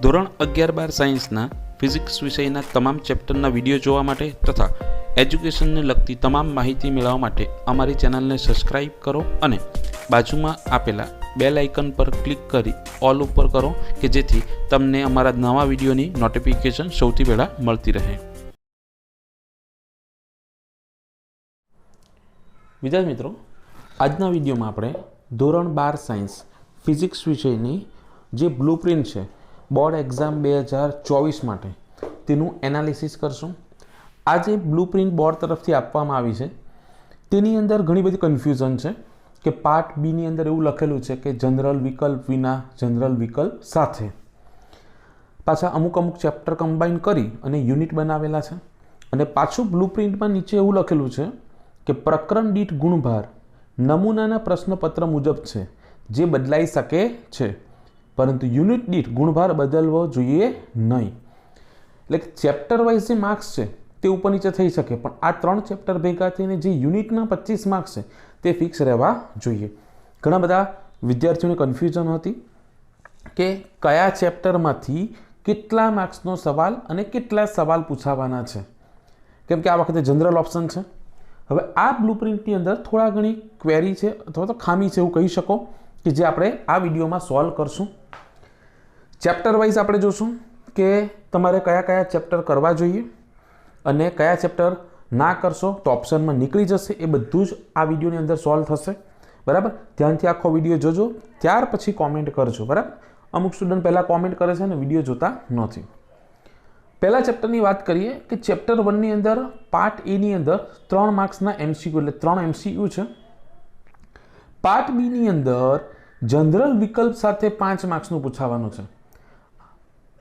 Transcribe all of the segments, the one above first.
ધોરણ 11-12 સાયન્સના ફિઝિક્સ વિષયના તમામ ચેપ્ટરના વિડીયો જોવા માટે તથા એજ્યુકેશનને લગતી તમામ માહિતી મેળવવા માટે અમારી ચેનલને સબસ્ક્રાઇબ કરો અને બાજુમાં આપેલા બેલ આઇકન પર ક્લિક કરી ઓલ ઉપર કરો કે જેથી તમને અમારા નવા વિડીયોની નોટિફિકેશન સૌથી પહેલાં મળતી રહે. વિદ્યાર્થી મિત્રો, આજના વિડીયોમાં આપણે ધોરણ 12 સાયન્સ ફિઝિક્સ વિષયની જે બ્લુપ્રિન્ટ છે બોર્ડ એક્ઝામ 2024 માટે તેનું એનાલિસિસ કરશું. આ જે બ્લુપ્રિન્ટ બોર્ડ તરફથી આપવામાં આવી છે તેની અંદર ઘણી બધી કન્ફ્યુઝન છે કે પાર્ટ બીની અંદર એવું લખેલું છે કે જનરલ વિકલ્પ વિના જનરલ વિકલ્પ સાથે. પાછા અમુક ચેપ્ટર કમ્બાઈન કરી અને યુનિટ બનાવેલા છે. અને પાછું બ્લુપ્રિન્ટમાં નીચે એવું લખેલું છે કે પ્રકરણ દીઠ ગુણભાર નમૂનાના પ્રશ્નપત્ર મુજબ છે જે બદલાઈ શકે છે, પરંતુ યુનિટ દીઠ ગુણભાર બદલવો જોઈએ નહીં. એટલે કે ચેપ્ટર વાઇઝ જે માર્ક્સ છે તે ઉપર નીચે થઈ શકે, પણ આ 3 ચેપ્ટર ભેગા થઈને જે યુનિટના 25 માર્ક્સ છે તે ફિક્સ રહેવા જોઈએ. ઘણા બધા વિદ્યાર્થીઓને કન્ફ્યુઝન હતી કે કયા ચેપ્ટરમાંથી કેટલા માર્ક્સનો સવાલ અને કેટલા સવાલ પૂછાવાના છે, કેમ કે આ વખતે જનરલ ઓપ્શન છે. હવે આ બ્લુપ્રિન્ટની અંદર થોડા ઘણી ક્વેરી છે અથવા તો ખામી છે એવું કહી શકો કે જે આપણે આ વિડીયોમાં સોલ્વ કરશું. ચેપ્ટર વાઇઝ આપણે જોશું કે તમારે કયા કયા ચેપ્ટર કરવા જોઈએ અને કયા ચેપ્ટર ના કરશો તો ઓપ્શનમાં નીકળી જશે. એ બધું જ આ વિડીયોની અંદર સોલ્વ થશે. બરાબર, ધ્યાનથી આખો વિડીયો જોજો, ત્યાર પછી કોમેન્ટ કરજો. બરાબર, અમુક સ્ટુડન્ટ પહેલાં કોમેન્ટ કરે છે અને વિડીયો જોતા નથી. પહેલા ચેપ્ટરની વાત કરીએ કે ચેપ્ટર 1ની અંદર પાર્ટ એની અંદર 3 માર્ક્સના એમસીક્યુ એટલે 3 એમસીક્યુ છે. પાર્ટ બીની અંદર જનરલ વિકલ્પ સાથે 5 માર્ક્સનું પૂછાવાનું છે,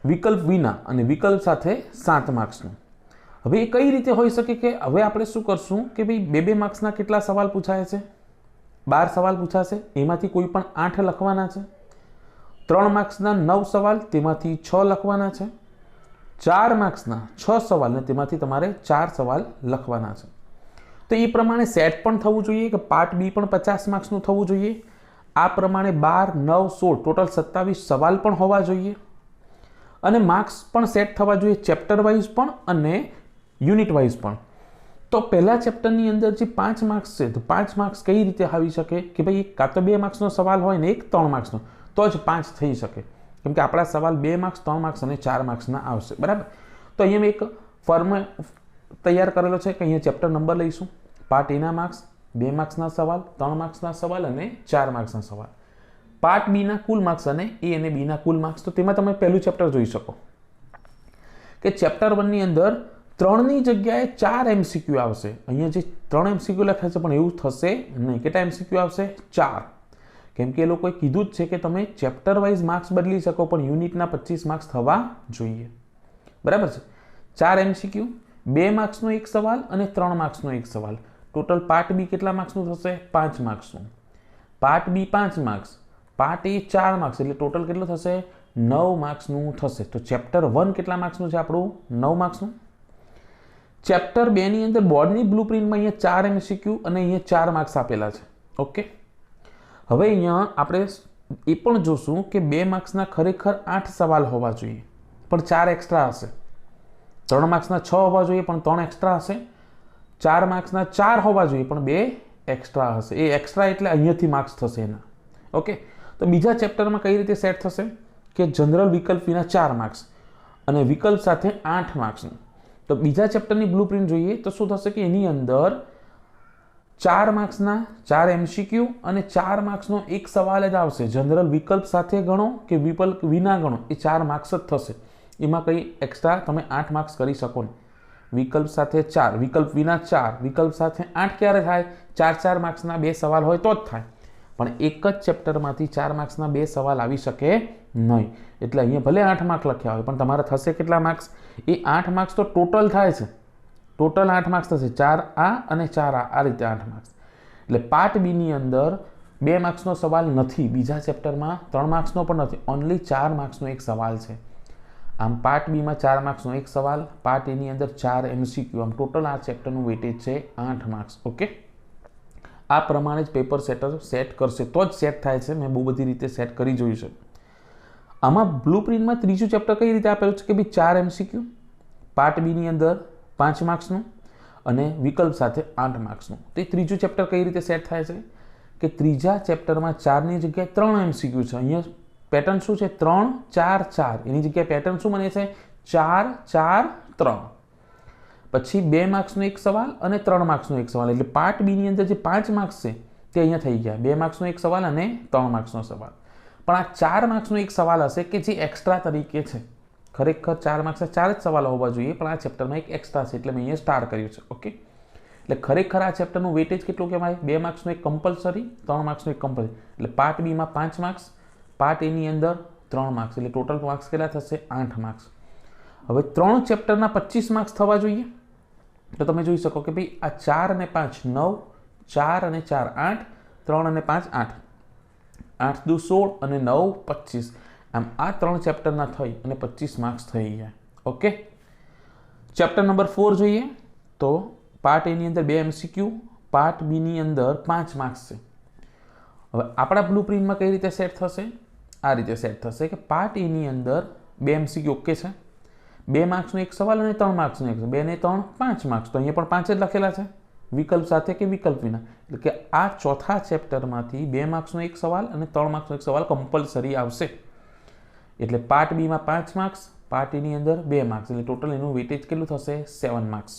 વિકલ્પ વિના અને વિકલ્પ સાથે 7 માર્ક્સનું. હવે એ કઈ રીતે હોઈ શકે કે હવે આપણે શું કરશું કે ભાઈ 2 માર્ક્સના કેટલા સવાલ પૂછાય છે? 12 સવાલ પૂછાશે, એમાંથી કોઈ પણ 8 લખવાના છે. 3 માર્ક્સના 9 સવાલ, તેમાંથી 6 લખવાના છે. 4 માર્ક્સના 6 સવાલ ને તેમાંથી તમારે 4 સવાલ લખવાના છે. તો એ પ્રમાણે સેટ પણ થવું જોઈએ કે પાર્ટ બી પણ 50 માર્ક્સનું થવું જોઈએ. આ પ્રમાણે 12, 9, 16 ટોટલ 27 સવાલ પણ હોવા જોઈએ અને માર્ક્સ પણ સેટ થવા જોઈએ ચેપ્ટર વાઇઝ પણ અને યુનિટ વાઇઝ પણ. તો પહેલા ચેપ્ટરની અંદર જે 5 માર્ક્સ છે તો 5 માર્ક્સ કઈ રીતે આવી શકે કે ભાઈ એક કાં તો 2 માર્ક્સનો સવાલ હોય ને એક 3 માર્ક્સનો, તો જ 5 થઈ શકે, કેમ કે આપણા સવાલ 2 માર્ક્સ, 3 માર્ક્સ અને 4 માર્ક્સના આવશે. બરાબર, તો અહીંયા મેં એક ફોર્મ તૈયાર કરેલો છે કે અહીંયા ચેપ્ટર નંબર લઈશું. પાર્ટ એના માર્ક્સ 2 માર્ક્સના સવાલ, 3 માર્ક્સના સવાલ અને 4 માર્ક્સના સવાલ. પાર્ટ બીના કુલ માર્ક્સ અને એ અને બીના કુલ માર્ક્સ. તો તેમાં તમે પહેલું ચેપ્ટર જોઈ શકો કે ચેપ્ટર 1ની અંદર 3ની જગ્યાએ 4 એમસીક્યુ આવશે. અહીંયા જે 3 એમસીક્યુ લખાય છે પણ એવું થશે નહીં. કેટલા એમસીક્યુ આવશે? 4. કેમ કે એ લોકોએ કીધું જ છે કે તમે ચેપ્ટર વાઇઝ માર્ક્સ બદલી શકો પણ યુનિટના 25 માર્ક્સ થવા જોઈએ. બરાબર છે. 4 એમસીક્યુ, 2 માર્ક્સનો એક સવાલ અને 3 માર્ક્સનો એક સવાલ. ટોટલ પાર્ટ બી કેટલા માર્ક્સનું થશે? 5 માર્ક્સનું. પાર્ટ બી 5 માર્ક્સ, પાર્ટ એ 4 માર્ક્સ, એટલે ટોટલ કેટલું થશે? 9 માર્ક્સનું થશે. તો ચેપ્ટર 1 કેટલા માર્ક્સનું છે આપણું? 9 માર્ક્સનું. ચેપ્ટર 2ની અંદર બોર્ડની બ્લુપ્રિન્ટમાં અહીંયા 4 એમસીક્યુ અને અહીંયા 4 માર્ક્સ આપેલા છે. ઓકે, હવે અહીંયા આપણે એ પણ જોશું કે 2 માર્ક્સના ખરેખર 8 સવાલ હોવા જોઈએ પણ 4 એક્સ્ટ્રા હશે. 3 માર્ક્સના 6 હોવા જોઈએ પણ 3 એક્સ્ટ્રા હશે. 4 માર્ક્સના 4 હોવા જોઈએ પણ 2 એક્સ્ટ્રા હશે. એ એક્સ્ટ્રા એટલે અહીંયાથી માર્ક્સ થશે એના. ઓકે, તો બીજા ચેપ્ટરમાં કઈ રીતે સેટ થશે કે જનરલ વિકલ્પ વિના 4 માર્ક્સ અને વિકલ્પ સાથે 8 માર્ક્સનું. તો બીજા ચેપ્ટરની બ્લુપ્રિન્ટ જોઈએ તો શું થશે કે એની અંદર 4 માર્ક્સના 4 એમસીક્યુ અને 4 માર્ક્સનો એક સવાલ જ આવશે. જનરલ વિકલ્પ સાથે ગણો કે વિકલ્પ વિના ગણો એ 4 માર્ક્સ જ થશે. એમાં કંઈ એક્સ્ટ્રા તમે 8 માર્ક્સ કરી શકો નહીં. વિકલ્પ સાથે 4, વિકલ્પ વિના 4, વિકલ્પ સાથે 8 ક્યારે થાય? 4 માર્ક્સના 2 સવાલ હોય તો જ થાય. પણ એક જ ચેપ્ટરમાંથી 4 માર્ક્સના 2 સવાલ આવી શકે નહીં. એટલે અહીંયા ભલે 8 માર્ક લખ્યા હોય પણ તમારે થશે કેટલા માર્ક્સ? એ 8 માર્ક્સ તો ટોટલ થાય છે. ટોટલ 8 માર્ક્સ થશે. 4 આ અને 4 આ રીતે 8 માર્ક્સ. એટલે પાર્ટ બીની અંદર 2 માર્ક્સનો સવાલ નથી. બીજા ચેપ્ટરમાં 3 માર્ક્સનો પણ નથી. ઓનલી 4 માર્ક્સનો એક સવાલ છે. આમ પાર્ટ બીમાં 4 માર્ક્સનો એક સવાલ, પાર્ટ એની અંદર 4 એમસીક્યુ. આમ ટોટલ આ ચેપ્ટરનું વેટેજ છે 8 માર્ક્સ. ઓકે, આ પ્રમાણે જ પેપર સેટર સેટ કરશે તો જ સેટ થાય છે. મેં બહુ બધી રીતે સેટ કરી જોયું છે. આમાં બ્લુપ્રિન્ટમાં ત્રીજું ચેપ્ટર કઈ રીતે આપેલું છે કે ભાઈ 4 MCQ, પાર્ટ બીની અંદર 5 માર્ક્સનું અને વિકલ્પ સાથે 8 માર્ક્સનું. તો એ ત્રીજું ચેપ્ટર કઈ રીતે સેટ થાય છે કે ત્રીજા ચેપ્ટરમાં 4ની જગ્યાએ 3 MCQ છે. અહીંયા પેટર્ન શું છે? 3 4 4. એની જગ્યાએ પેટર્ન શું બને છે? 4 4 3. પછી 2 માર્ક્સનો એક સવાલ અને 3 માર્ક્સનો એક સવાલ. એટલે પાર્ટ બીની અંદર જે 5 માર્ક્સ છે તે અહીંયા થઈ ગયા. 2 માર્ક્સનો એક સવાલ અને 3 માર્ક્સનો સવાલ. પણ આ 4 માર્ક્સનો એક સવાલ હશે કે જે એક્સ્ટ્રા તરીકે છે. ખરેખર 4 માર્ક્સના 4 જ સવાલ હોવા જોઈએ, પણ આ ચેપ્ટરમાં એક એક્સ્ટ્રા છે એટલે મેં અહીંયા સ્ટાર કર્યું છે. ઓકે, એટલે ખરેખર આ ચેપ્ટરનું વેટેજ કેટલું કહેવાય? 2 માર્ક્સનો એક કમ્પલસરી, 3 માર્ક્સનો એક કમ્પલસરી. એટલે પાર્ટ બીમાં 5 માર્ક્સ, પાર્ટ એની અંદર 3 માર્ક્સ. એટલે ટોટલ માર્ક્સ કેટલા થશે? 8 માર્ક્સ. હવે 3 ચેપ્ટરના 25 માર્ક્સ થવા જોઈએ. તો તમે જોઈ શકો કે ભાઈ આ 4 અને 5 9, 4 અને 4 8, 3 અને 5 8, 8 દુ 16 અને 9 25. આમ આ 3 ચેપ્ટરના થઈ અને 25 માર્ક્સ થઈ ગયા. ઓકે, ચેપ્ટર નંબર 4 જોઈએ તો પાર્ટ એની અંદર 2 MCQ, પાર્ટ બીની અંદર 5 માર્ક્સ છે. હવે આપણા બ્લુપ્રિન્ટમાં કઈ રીતે સેટ થશે? આ રીતે સેટ થશે કે પાર્ટ એની અંદર 2 MCQ ઓકે છે, 2 માર્ક્સનો એક સવાલ અને 3 માર્ક્સનો એક. 2 ને 3 5 માર્ક્સ. તો અહીંયા પણ 5 જ લખેલા છે, વિકલ્પ સાથે કે વિકલ્પ વિના. એટલે કે આ ચોથા ચેપ્ટરમાંથી 2 માર્ક્સનો એક સવાલ અને 3 માર્ક્સનો એક સવાલ કમ્પલસરી આવશે. એટલે પાર્ટ બીમાં 5 માર્ક્સ, પાર્ટ એની અંદર 2 માર્ક્સ. એટલે ટોટલ એનું વેટેજ કેટલું થશે? 7 માર્ક્સ.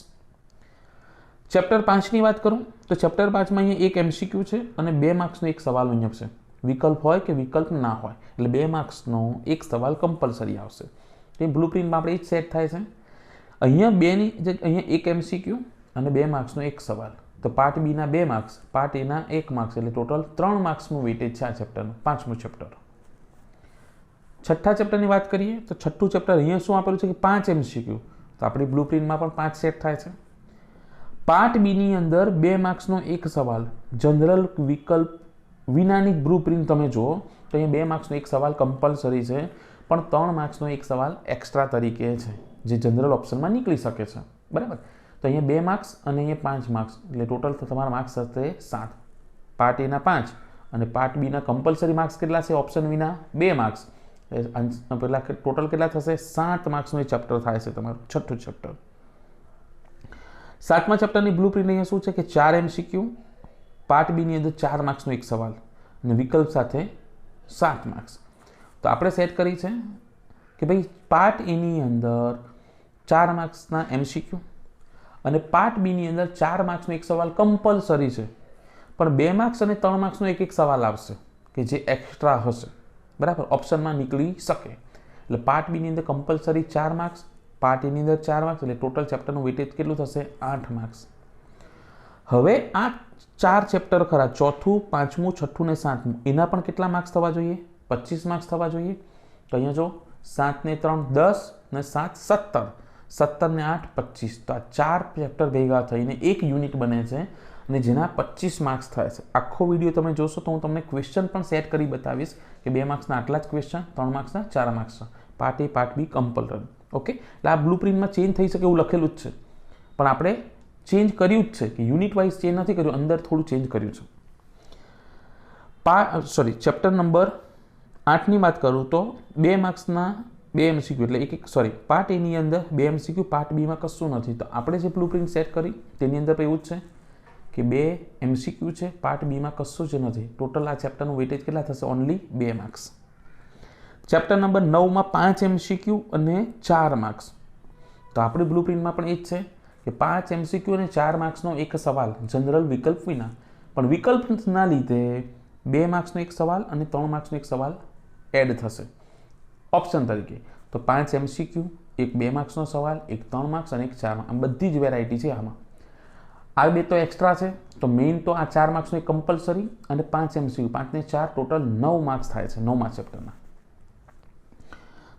ચેપ્ટર 5ની વાત કરું તો ચેપ્ટર 5માં અહીંયા એક MCQ છે અને 2 માર્ક્સનો એક સવાલ અહીંયા છે. વિકલ્પ હોય કે વિકલ્પ ના હોય, એટલે 2 માર્ક્સનો એક સવાલ કમ્પલસરી આવશે. તે બ્લુપ્રિન્ટમાં આપણે એ જ સેટ થાય છે. અહીંયા 2ની અહીંયા એક MCQ અને 2 માર્ક્સનો એક સવાલ. તો પાર્ટ બીના 2 માર્ક્સ, પાર્ટ એના 1 માર્ક્સ. એટલે ટોટલ 3 માર્ક્સનું વેટેજ છે આ ચેપ્ટરનું. 5મું ચેપ્ટર. છઠ્ઠા ચેપ્ટરની વાત કરીએ તો છઠ્ઠું ચેપ્ટર અહીંયા શું આપેલું છે કે 5 MCQ. તો આપણી બ્લુપ્રિન્ટમાં પણ 5 સેટ થાય છે. પાર્ટ બીની અંદર 2 માર્ક્સનો એક સવાલ, જનરલ વિકલ્પ વિનાની બ્લુપ્રિન્ટ તમે જુઓ તો અહીંયા 2 માર્ક્સનો એક સવાલ કમ્પલસરી છે, પણ 3 માર્ક્સનો એક સવાલ એક્સ્ટ્રા તરીકે છે જે જનરલ ઓપ્શનમાં નીકળી શકે છે. બરાબર, તો અહીંયા 2 માર્ક્સ અને અહીંયા 5 માર્ક્સ. એટલે ટોટલ તમારા માર્ક્સ થશે 7. પાર્ટ એના 5 અને પાર્ટ બીના કમ્પલસરી માર્ક્સ કેટલા છે? ઓપ્શન વિના 2 માર્ક્સ. પહેલાં ટોટલ કેટલા થશે? 7 માર્ક્સનું એ ચેપ્ટર થાય છે તમારું છઠ્ઠું ચેપ્ટર. 7મા ચેપ્ટરની બ્લુપ્રિન્ટ અહીંયા શું છે કે 4 MCQ, પાર્ટ બીની અંદર 4 માર્ક્સનો એક સવાલ અને વિકલ્પ સાથે 7 માર્ક્સ. તો આપણે સેટ કરી છે કે ભાઈ પાર્ટ એની અંદર 4 માર્ક્સના MCQ અને પાર્ટ બીની અંદર 4 માર્ક્સનો એક સવાલ કમ્પલસરી છે, પણ 2 માર્ક્સ અને 3 માર્ક્સનો એક સવાલ આવશે કે જે એક્સ્ટ્રા હશે. બરાબર, ઓપ્શનમાં નીકળી શકે. એટલે પાર્ટ બીની અંદર કમ્પલસરી 4 માર્ક્સ, પાર્ટ એની અંદર 4 માર્ક્સ. એટલે ટોટલ ચેપ્ટરનું વેટેજ કેટલું થશે? 8 માર્ક્સ. હવે આ 4 ચેપ્ટર ખરા, ચોથું, 5મું, 6ઠ્ઠું ને 7મું, એના પણ કેટલા માર્ક્સ થવા જોઈએ? 25 માર્ક્સ થવા જોઈએ. તો અહીંયા જો 7 ને 3 10 ને 7 17, 17 ને 8 25. તો આ 4 ચેપ્ટર ભેગા થઈને એક યુનિટ બને છે અને જેના 25 માર્ક્સ થાય છે. આખો વિડીયો તમે જોશો તો હું તમને ક્વેશ્ચન પણ સેટ કરી બતાવીશ કે 2 માર્ક્સના આટલા જ ક્વેશ્ચન, 3 માર્ક્સના 4 માર્ક્સના, પાર્ટ એ પાર્ટ બી કમ્પલસરી. ઓકે, એટલે આ બ્લુપ્રિન્ટમાં ચેન્જ થઈ શકે એવું લખેલું જ છે, પણ આપણે ચેન્જ કર્યું જ છે કે યુનિટ વાઇઝ ચેન્જ નથી કર્યું, અંદર થોડું ચેન્જ કર્યું છે. ચેપ્ટર નંબર 8ની વાત કરું તો 2 માર્ક્સના 2 MCQ. એટલે પાર્ટ એની અંદર 2 MCQ, પાર્ટ બીમાં કશું નથી. તો આપણે જે બ્લુપ્રિન્ટ સેટ કરી તેની અંદર એવું જ છે કે 2 MCQ છે, પાર્ટ બીમાં કશું જ નથી. ટોટલ આ ચેપ્ટરનું વેટેજ કેટલા થશે? Only 2 marks. ચેપ્ટર નંબર 9માં 5 MCQ અને 4 માર્ક્સ. તો આપણી બ્લુપ્રિન્ટમાં પણ એ જ છે કે 5 MCQ અને 4 માર્ક્સનો એક સવાલ, જનરલ વિકલ્પ વિના. પણ વિકલ્પના લીધે 2 માર્ક્સનો એક સવાલ અને 3 માર્ક્સનો એક સવાલ એડ થશે ઓપ્શન તરીકે. તો 5 MCQ, એક 2 માર્ક્સનો સવાલ, એક 3 માર્ક્સ અને એક 4 માર્ક્સ. આમ બધી જ વેરાયટી છે આમાં. આ 2 તો એક્સ્ટ્રા છે. તો મેઇન તો આ 4 માર્ક્સનો એક કમ્પલસરી અને 5 MCQ, 5 ને 4 ટોટલ 9 માર્ક્સ થાય છે 9મા ચેપ્ટરના.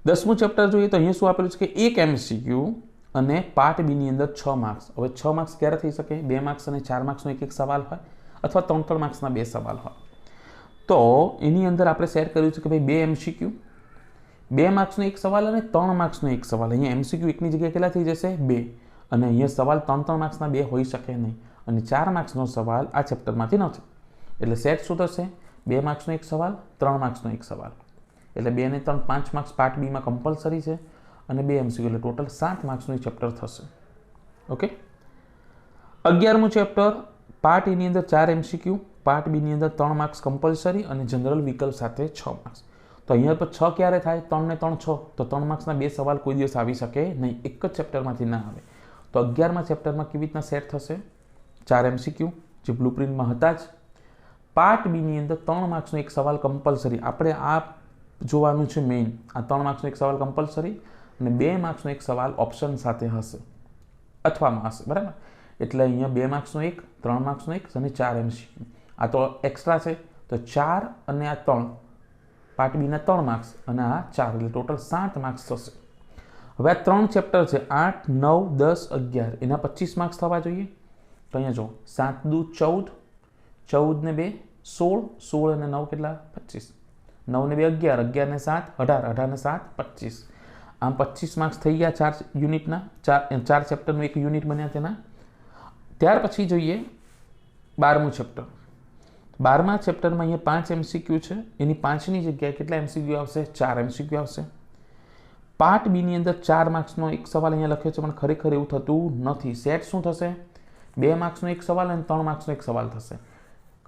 10મું ચેપ્ટર જોઈએ તો અહીંયા શું આપેલું છે કે એક MCQ અને પાર્ટ બીની અંદર 6 માર્ક્સ. હવે 6 માર્ક્સ ક્યારે થઈ શકે? 2 માર્ક્સ અને 4 માર્ક્સનો એક સવાલ હોય અથવા 3 માર્ક્સના 2 સવાલ હોય. તો એની અંદર આપણે સેટ કર્યું છે કે ભાઈ 2 MCQ, 2 માર્ક્સનો એક સવાલ અને 3 માર્ક્સનો એક સવાલ. અહીંયા MCQ એકની જગ્યાએ કેટલા થઈ જશે? 2. અને અહીંયા સવાલ 3 માર્ક્સના 2 હોઈ શકે નહીં અને 4 માર્ક્સનો સવાલ આ ચેપ્ટરમાંથી નથી. એટલે સેટ શું થશે? 2 માર્ક્સનો એક સવાલ, 3 માર્ક્સનો એક સવાલ. એટલે 2 ને 3 5 માર્ક્સ પાર્ટ બીમાં કમ્પલસરી છે અને 2 MCQ એટલે ટોટલ 7 માર્ક્સનું ચેપ્ટર થશે. ઓકે. 11મું ચેપ્ટર પાર્ટ એની અંદર 4 MCQ, પાર્ટ બીની અંદર 3 માર્ક્સ કમ્પલસરી અને જનરલ વિકલ્પ સાથે 6 માર્ક્સ. તો અહીંયા પર 6 ક્યારે થાય? 3 ને 3 6, તો 3 માર્ક્સના 2 સવાલ કોઈ દિવસ આવી શકે નહીં, એક જ ચેપ્ટરમાંથી ના આવે. તો 11મા ચેપ્ટરમાં કેવી રીતના સેટ થશે? 4 MCQ જે બ્લુપ્રિન્ટમાં હતા જ. પાર્ટ બીની અંદર 3 માર્ક્સનો એક સવાલ કમ્પલસરી. આપણે આ જોવાનું છે મેઇન. આ 3 માર્ક્સનો એક સવાલ કમ્પલસરી અને 2 માર્ક્સનો એક સવાલ ઓપ્શન સાથે હશે અથવામાં હશે, બરાબર? એટલે અહીંયા 2 માર્ક્સનો એક, 3 માર્ક્સનો એક અને 4 MCQ. આ તો એક્સ્ટ્રા છે, તો 4 અને આ 3 પાર્ટ બીના 3 માર્ક્સ અને આ 4 એટલે ટોટલ 7 માર્ક્સ થશે. હવે આ 3 ચેપ્ટર છે 8, 9, 10, 11 એના 25 માર્ક્સ થવા જોઈએ. તો અહીંયા જો 7 દુ 14, 14 ને 2 16, 16 અને 9 કેટલા? 25. 9 ને 2 11, 11 ને 7 18, 18 ને 7 25. આમ 25 માર્ક્સ થઈ ગયા 4 યુનિટના, 4 ચેપ્ટરનું એક યુનિટ બન્યા તેના. ત્યાર પછી જોઈએ 12મું ચેપ્ટર. 12મા ચેપ્ટરમાં અહીંયા 5 MCQ છે. એની 5ની જગ્યાએ કેટલા MCQ આવશે? 4 MCQ આવશે. પાર્ટ બીની અંદર 4 માર્ક્સનો એક સવાલ અહીંયા લખ્યો છે, પણ ખરેખર એવું થતું નથી. સેટ શું થશે? 2 માર્ક્સનો એક સવાલ અને 3 માર્ક્સનો એક સવાલ થશે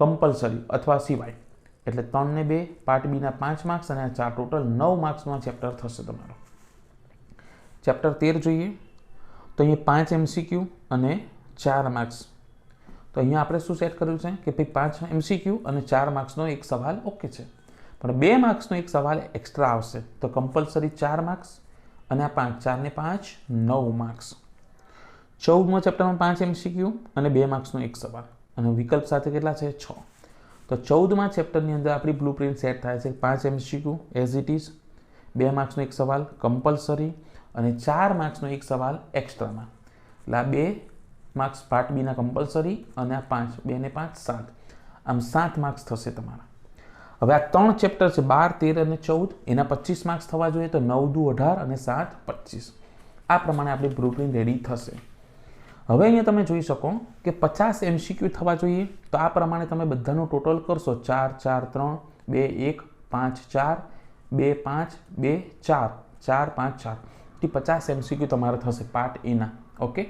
કમ્પલસરી અથવા સિવાય. એટલે 3 ને 2 પાર્ટ બીના 5 માર્ક્સ અને આ 4 ટોટલ 9 માર્ક્સનો ચેપ્ટર થશે તમારો. ચેપ્ટર 13 જોઈએ તો અહીંયા 5 MCQ અને 4 માર્ક્સ. તો અહીંયા આપણે શું સેટ કર્યું છે કે ભાઈ 5 MCQ અને 4 માર્ક્સનો એક સવાલ ઓકે છે, પણ 2 માર્ક્સનો એક સવાલ એક્સ્ટ્રા આવશે. તો કમ્પલસરી 4 માર્ક્સ અને આ 5, 4 ને 5 9 માર્ક્સ. 14મા ચેપ્ટરમાં 5 MCQ અને 2 માર્ક્સનો એક સવાલ અને વિકલ્પ સાથે કેટલા છે? 6. તો 14મા ચેપ્ટરની અંદર આપણી બ્લુપ્રિન્ટ સેટ થાય છે 5 MCQ એઝ ઇટ ઇઝ, 2 માર્ક્સનો એક સવાલ કમ્પલસરી અને 4 માર્ક્સનો એક સવાલ એક્સ્ટ્રામાં. એટલે આ 2 માર્ક્સ પાર્ટ બીના કમ્પલસરી અને આ 5, 2 ને 5 7, આમ 7 માર્ક્સ થશે તમારા. હવે આ 3 ચેપ્ટર છે 12, 13 અને 14, એના 25 માર્ક્સ થવા જોઈએ. તો 9 દુ 18 અને 7 25. આ પ્રમાણે આપણી બ્લુપ્રિન્ટ રેડી થશે. હવે અહીંયા તમે જોઈ શકો કે 50 MCQ થવા જોઈએ. તો આ પ્રમાણે તમે બધાનું ટોટલ કરશો 4 4 3 2 1 5 4 2 5 2 4 4 5 4 થી 50 MCQ તમારે થશે પાર્ટ એના. ઓકે.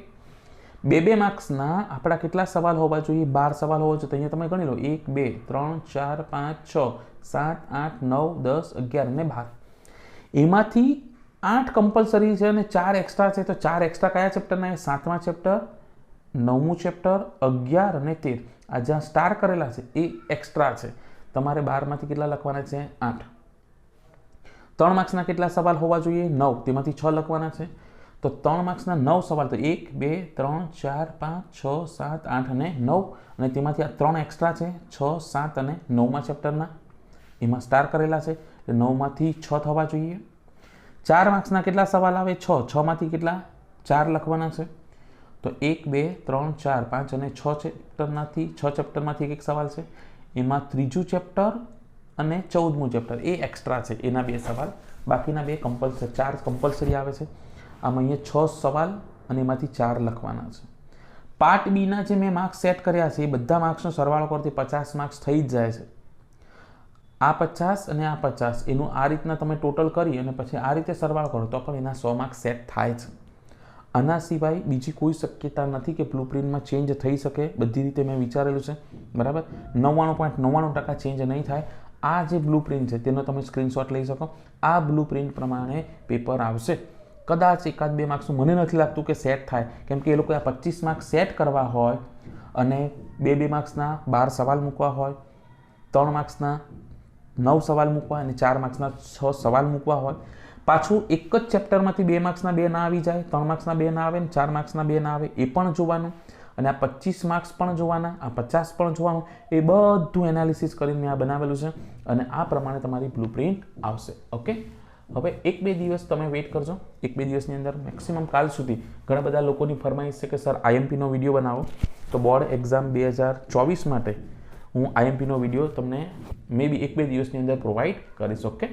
2 માર્ક્સના આપણા કેટલા સવાલ હોવા જોઈએ? 12 સવાલ હોવા જોઈએ. તો અહીંયા તમે ગણી લો 1 2 3 4 5 6 7 8 9 10 11 અને 12. એમાંથી 8 કમ્પલસરી છે અને 4 એક્સ્ટ્રા છે. તો 4 એક્સ્ટ્રા કયા ચેપ્ટરના? 7મા ચેપ્ટર, 9મું ચેપ્ટર, 11 અને 13. આ જ્યાં સ્ટાર કરેલા છે એ એક્સ્ટ્રા છે. તમારે 12માંથી કેટલા લખવાના છે? 8. 3 માર્ક્સના કેટલા સવાલ હોવા જોઈએ? 9. તેમાંથી 6 લખવાના છે. તો 3 માર્ક્સના 9 સવાલ, તો 1 2 3 4 5 6 7 8 અને 9, અને તેમાંથી આ 3 એક્સ્ટ્રા છે 6 7 અને 9મા ચેપ્ટરના, એમાં સ્ટાર કરેલા છે. એટલે 9માંથી 6 થવા જોઈએ. 4 માર્ક્સના કેટલા સવાલ આવે? 6. 6માંથી કેટલા? 4 લખવાના છે. તો 1 2 3 4 5 અને 6 ચેપ્ટરમાંથી એક સવાલ છે. એમાં 3જું ચેપ્ટર અને 14મું ચેપ્ટર એ એક્સ્ટ્રા છે, એના 2 સવાલ. બાકીના 2 કમ્પલસરી, 4 કમ્પલસરી આવે છે. આમાં અહીંયા 6 સવાલ અને એમાંથી 4 લખવાના છે. પાર્ટ બીના જે મેં માર્ક્સ સેટ કર્યા છે એ બધા માર્ક્સનો સરવાળો કરતી 50 માર્ક્સ થઈ જ જાય છે. આ 50 અને આ 50 એનું આ રીતના તમે ટોટલ કરી અને પછી આ રીતે સરવાળો કરો તો પણ એના 100 માર્ક્સ સેટ થાય છે. આના સિવાય બીજી કોઈ શક્યતા નથી કે બ્લુપ્રિન્ટમાં ચેન્જ થઈ શકે. બધી રીતે મેં વિચારેલું છે, બરાબર. 99.99% ચેન્જ નહીં થાય. આ જે બ્લુપ્રિન્ટ છે તેનો તમે સ્ક્રીનશોટ લઈ શકો. આ બ્લુપ્રિન્ટ પ્રમાણે પેપર આવશે. કદાચ 1-2 માર્ક્સનું મને નથી લાગતું કે સેટ થાય, કેમ કે એ લોકોએ આ 25 માર્ક્સ સેટ કરવા હોય અને 2 માર્ક્સના 12 સવાલ મૂકવા હોય, 3 માર્ક્સના 9 સવાલ મૂકવા અને 4 માર્ક્સના 6 સવાલ મૂકવા હોય. પાછું એક જ ચેપ્ટરમાંથી 2 માર્ક્સના 2 ના આવી જાય, 3 માર્ક્સના 2 ના આવે અને 4 માર્ક્સના 2 ના આવે, એ પણ જોવાનું. અને આ 25 માર્ક્સ પણ જોવાના, આ 50 પણ જોવાનું. એ બધું એનાલિસિસ કરીને આ બનાવેલું છે અને આ પ્રમાણે તમારી બ્લુપ્રિન્ટ આવશે. ઓકે. હવે 1-2 દિવસ તમે વેઇટ કરજો. 1-2 દિવસની અંદર મેક્સિમમ કાલ સુધી ઘણા બધા લોકોની ફરમાઈશ છે કે સર IMPનો વિડીયો બનાવો. તો બોર્ડ એક્ઝામ 2024 માટે હું IMPનો વિડીયો તમને મે બી 1-2 દિવસની અંદર પ્રોવાઈડ કરીશ. ઓકે.